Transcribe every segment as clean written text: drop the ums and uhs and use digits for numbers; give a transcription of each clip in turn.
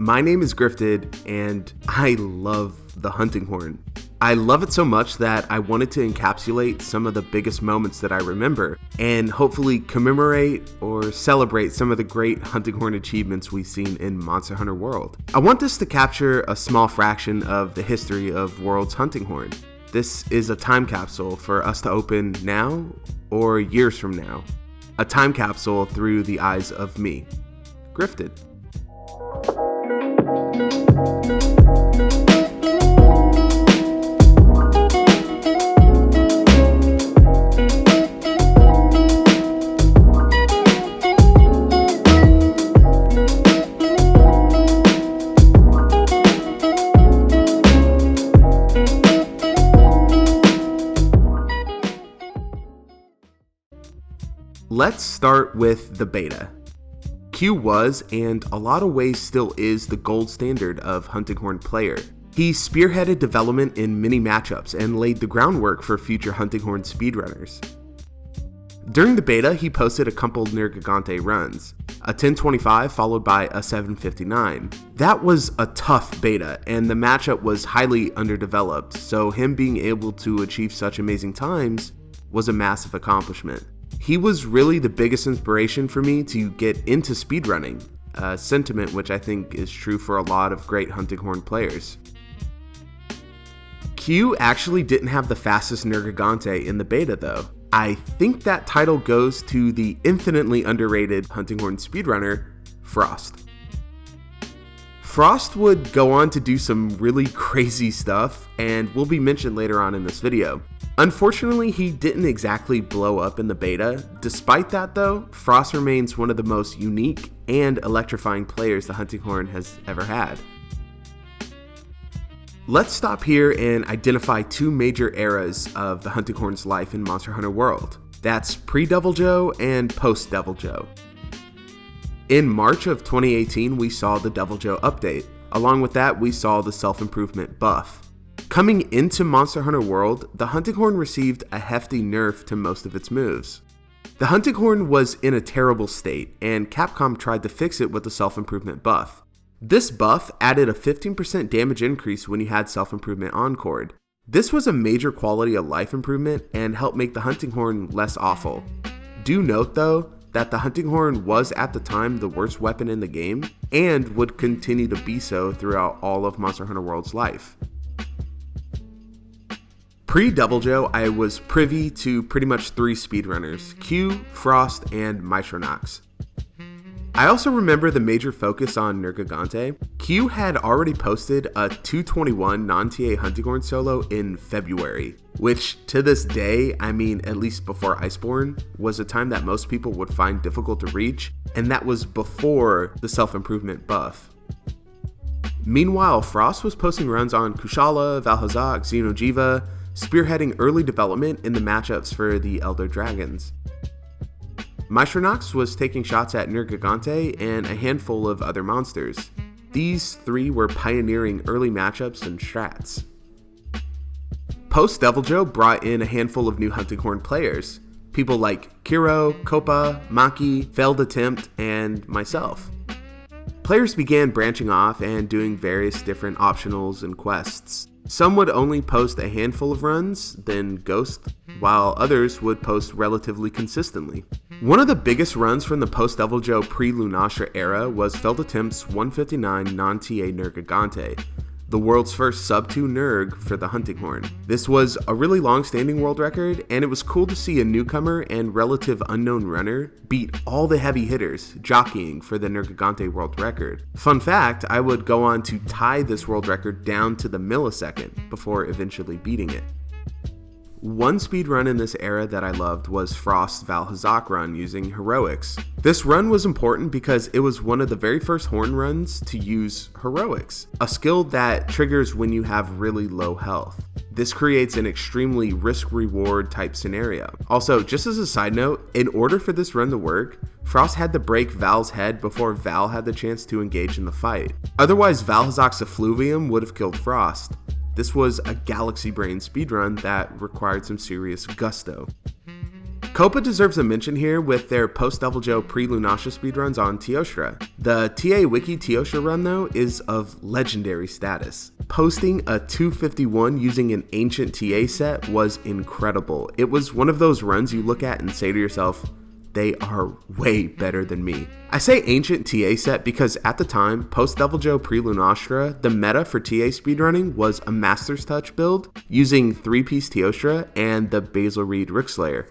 My name is Griffted, and I love the hunting horn. I love it so much that I wanted to encapsulate some of the biggest moments that I remember, and hopefully commemorate or celebrate some of the great hunting horn achievements we've seen in Monster Hunter World. I want this to capture a small fraction of the history of World's hunting horn. This is a time capsule for us to open now or years from now. A time capsule through the eyes of me, Griffted. Let's start with the beta. Q was, and a lot of ways still is, the gold standard of hunting horn player. He spearheaded development in many matchups and laid the groundwork for future hunting horn speedrunners. During the beta, he posted a couple Nergigante runs, a 1025 followed by a 759. That was a tough beta, and the matchup was highly underdeveloped, so him being able to achieve such amazing times was a massive accomplishment. He was really the biggest inspiration for me to get into speedrunning, a sentiment which I think is true for a lot of great hunting horn players. Q actually didn't have the fastest Nergigante in the beta though. I think that title goes to the infinitely underrated hunting horn speedrunner, Frost. Frost would go on to do some really crazy stuff and will be mentioned later on in this video. Unfortunately, he didn't exactly blow up in the beta. Despite that though, Frost remains one of the most unique and electrifying players the hunting horn has ever had. Let's stop here and identify two major eras of the hunting horn's life in Monster Hunter World. That's pre-Deviljho and post-Deviljho. In March of 2018, we saw the Deviljho update. Along with that, we saw the self-improvement buff. Coming into Monster Hunter World, the hunting horn received a hefty nerf to most of its moves. The hunting horn was in a terrible state, and Capcom tried to fix it with the self-improvement buff. This buff added a 15% damage increase when you had self-improvement encored. This was a major quality of life improvement and helped make the hunting horn less awful. Do note though, that the hunting horn was at the time the worst weapon in the game, and would continue to be so throughout all of Monster Hunter World's life. Pre-Deviljho, I was privy to pretty much three speedrunners, Q, Frost, and MaestroNox. I also remember the major focus on Nergigante. Q had already posted a 221 non-TA hunting horn solo in February, which to this day, at least before Iceborne, was a time that most people would find difficult to reach, and that was before the self-improvement buff. Meanwhile, Frost was posting runs on Kushala, Valhazak, Xeno'jiiva, spearheading early development in the matchups for the Elder Dragons. MaestroNox was taking shots at Nergigante and a handful of other monsters. These three were pioneering early matchups and strats. Post-Deviljho brought in a handful of new hunting horn players, people like Kiro, Copa, Makki, Failed Attempt, and myself. Players began branching off and doing various different optionals and quests. Some would only post a handful of runs, then ghost, while others would post relatively consistently. One of the biggest runs from the post-Deviljho pre-Lunastra era was Failed Attempt's 159 non-TA Nergigante, the world's first sub-2 Nerg for the hunting horn. This was a really long-standing world record, and it was cool to see a newcomer and relative unknown runner beat all the heavy hitters jockeying for the Nergigante world record. Fun fact, I would go on to tie this world record down to the millisecond before eventually beating it. One speed run in this era that I loved was Frost's Valhazak run using heroics. This run was important because it was one of the very first horn runs to use heroics, a skill that triggers when you have really low health. This creates an extremely risk-reward type scenario. Also, just as a side note, in order for this run to work, Frost had to break Val's head before Val had the chance to engage in the fight. Otherwise, Valhazak's effluvium would have killed Frost. This was a galaxy brain speedrun that required some serious gusto. Copa deserves a mention here with their post-Devil Joe pre-Lunastra speedruns on Teostra. The TA Wiki Teostra run though is of legendary status. Posting a 251 using an ancient TA set was incredible. It was one of those runs you look at and say to yourself, they are way better than me. I say ancient TA set because at the time, post-Devil Joe pre-Lunastra, the meta for TA speedrunning was a Master's Touch build using 3-piece Teostra and the Basil Reed Rickslayer.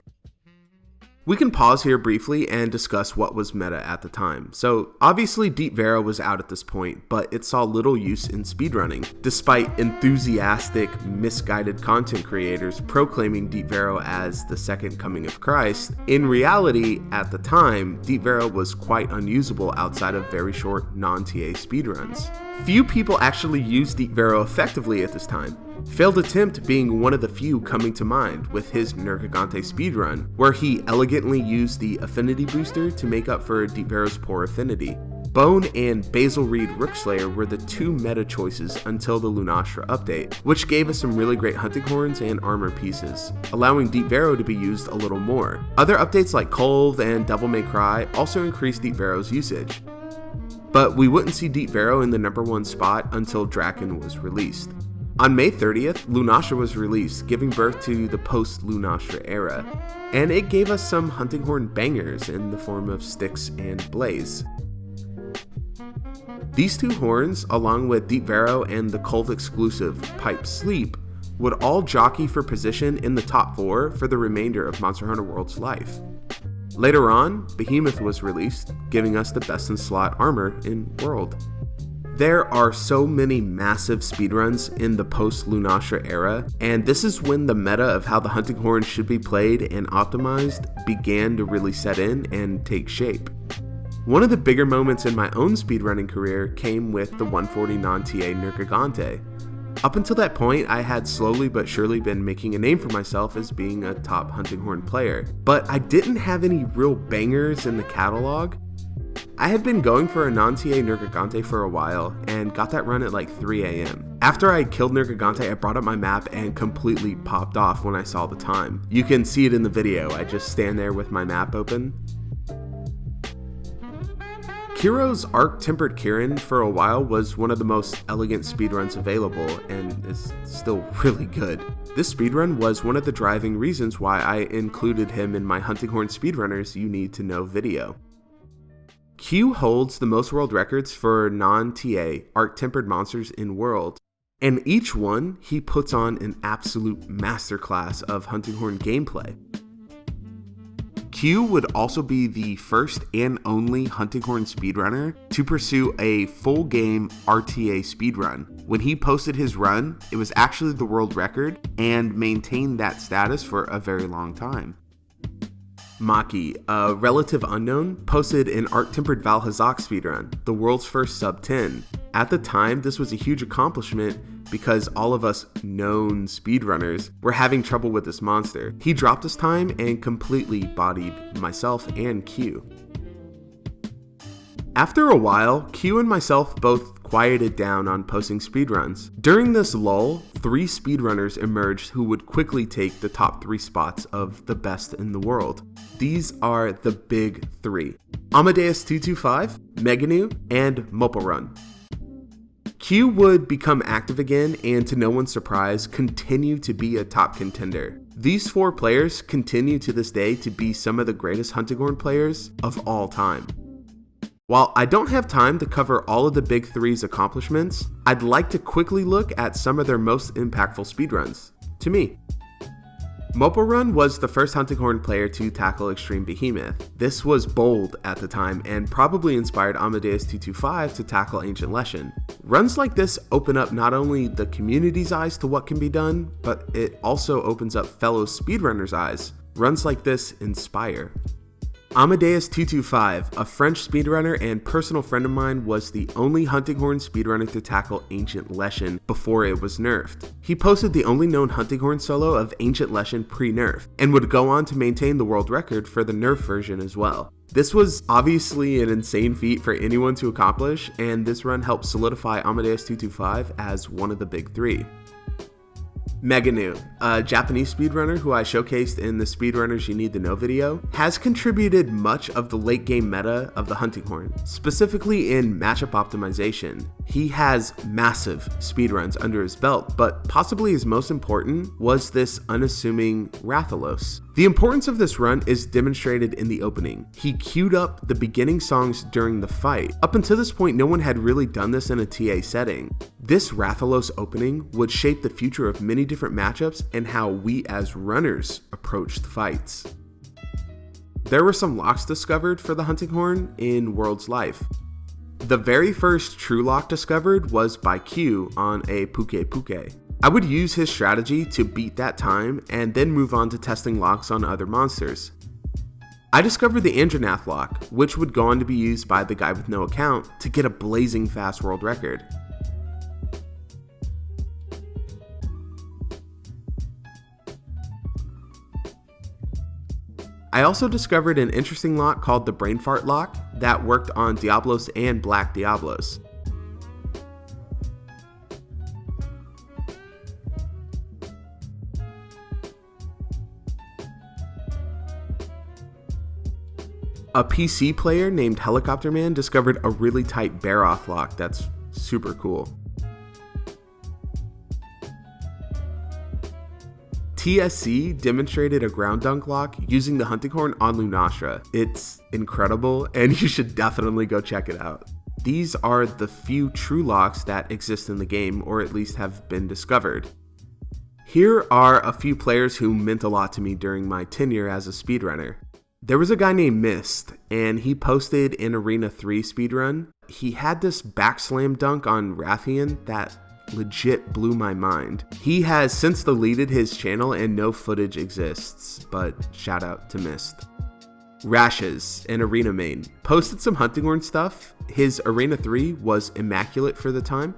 We can pause here briefly and discuss what was meta at the time. So obviously Deep Vero was out at this point, but it saw little use in speedrunning, despite enthusiastic, misguided content creators proclaiming Deep Vero as the second coming of Christ. In reality, at the time, Deep Vero was quite unusable outside of very short non-TA speedruns. Few people actually used Deep Vero effectively at this time. Failed Attempt being one of the few coming to mind with his Nergigante speedrun, where he elegantly used the affinity booster to make up for Deep Vero's poor affinity. Bone and Basil Reed Rookslayer were the two meta choices until the Lunastra update, which gave us some really great hunting horns and armor pieces, allowing Deep Vero to be used a little more. Other updates like Kulve and Devil May Cry also increased Deep Vero's usage. But we wouldn't see Deep Vero in the #1 spot until Draken was released. On May 30th, Lunastra was released, giving birth to the post-Lunastra era, and it gave us some hunting horn bangers in the form of Styx and Blaze. These two horns, along with Deep Vero and the Kulve exclusive Pipe Sleep, would all jockey for position in the top 4 for the remainder of Monster Hunter World's life. Later on, Behemoth was released, giving us the best in slot armor in World. There are so many massive speedruns in the post-Lunastra era, and this is when the meta of how the hunting horn should be played and optimized began to really set in and take shape. One of the bigger moments in my own speedrunning career came with the 140 non-TA Nergigante. Up until that point, I had slowly but surely been making a name for myself as being a top hunting horn player, but I didn't have any real bangers in the catalog. I had been going for a non-TA Nergigante for a while and got that run at like 3 AM. After I killed Nergigante, I brought up my map and completely popped off when I saw the time. You can see it in the video, I just stand there with my map open. Kiro's Arc Tempered Kirin for a while was one of the most elegant speedruns available and is still really good. This speedrun was one of the driving reasons why I included him in my Hunting Horn Speedrunners You Need to Know video. Q holds the most world records for non-TA Arc Tempered monsters in World, and each one he puts on an absolute masterclass of Hunting Horn gameplay. Q would also be the first and only Hunting Horn speedrunner to pursue a full game RTA speedrun. When he posted his run, it was actually the world record and maintained that status for a very long time. Makki, a relative unknown, posted an Arc-Tempered Valhazak speedrun, the world's first sub-10. At the time, this was a huge accomplishment because all of us known speedrunners were having trouble with this monster. He dropped his time and completely bodied myself and Q. After a while, Q and myself both quieted down on posting speedruns. During this lull, 3 speedrunners emerged who would quickly take the top 3 spots of the best in the world. These are the big 3: Amadeus225, Meganu, and Moppo. Q would become active again and, to no one's surprise, continue to be a top contender. These 4 players continue to this day to be some of the greatest Hunting Horn players of all time. While I don't have time to cover all of the big 3's accomplishments, I'd like to quickly look at some of their most impactful speedruns, to me. Moppo was the first Hunting Horn player to tackle Extreme Behemoth. This was bold at the time and probably inspired Amadeus225 to tackle Ancient Leshen. Runs like this open up not only the community's eyes to what can be done, but it also opens up fellow speedrunners' eyes. Runs like this inspire. Amadeus225, a French speedrunner and personal friend of mine, was the only Hunting Horn speedrunner to tackle Ancient Leshen before it was nerfed. He posted the only known Hunting Horn solo of Ancient Leshen pre-nerf, and would go on to maintain the world record for the nerf version as well. This was obviously an insane feat for anyone to accomplish, and this run helped solidify Amadeus225 as one of the big 3. Meganu, a Japanese speedrunner who I showcased in the Speedrunners You Need to Know video, has contributed much of the late game meta of the hunting horn, specifically in matchup optimization. He has massive speedruns under his belt, but possibly his most important was this unassuming Rathalos. The importance of this run is demonstrated in the opening. He queued up the beginning songs during the fight. Up until this point, no one had really done this in a TA setting. This Rathalos opening would shape the future of many different matchups and how we as runners approached fights. There were some locks discovered for the hunting horn in World's Life. The very first true lock discovered was by Q on a Puke Puke. I would use his strategy to beat that time and then move on to testing locks on other monsters. I discovered the Andronath lock, which would go on to be used by the guy with no account to get a blazing fast world record. I also discovered an interesting lock called the Brain Fart lock that worked on Diablos and Black Diablos. A PC player named Helicopter Man discovered a really tight Baroth lock that's super cool. TSC demonstrated a ground dunk lock using the hunting horn on Lunastra. It's incredible and you should definitely go check it out. These are the few true locks that exist in the game, or at least have been discovered. Here are a few players who meant a lot to me during my tenure as a speedrunner. There was a guy named Mist, and he posted an Arena 3 speedrun. He had this backslam dunk on Rathian that legit blew my mind. He has since deleted his channel and no footage exists, but shout out to Mist. Rashes, an Arena main, posted some hunting horn stuff. His Arena 3 was immaculate for the time.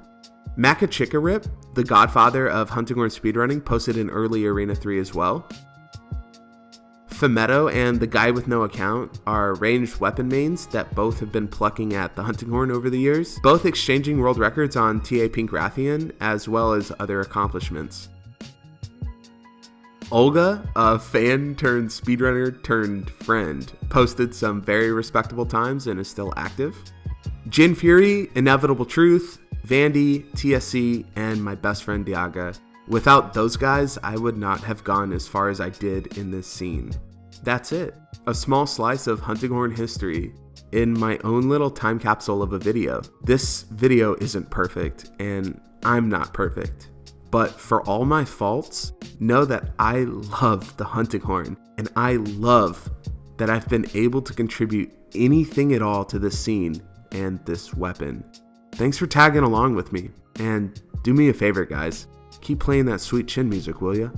Makachikarip, the godfather of hunting horn speedrunning, posted an early Arena 3 as well. Phemeto and the guy with no account are ranged weapon mains that both have been plucking at the hunting horn over the years, both exchanging world records on TA Pink Rathian as well as other accomplishments. Olga, a fan turned speedrunner turned friend, posted some very respectable times and is still active. Jin Fury, Inevitable Truth, Vandy, TSC, and my best friend Deaga. Without those guys, I would not have gone as far as I did in this scene. That's it. A small slice of hunting horn history in my own little time capsule of a video. This video isn't perfect, and I'm not perfect. But for all my faults, know that I love the hunting horn, and I love that I've been able to contribute anything at all to this scene and this weapon. Thanks for tagging along with me, and do me a favor, guys. Keep playing that sweet chin music, will ya?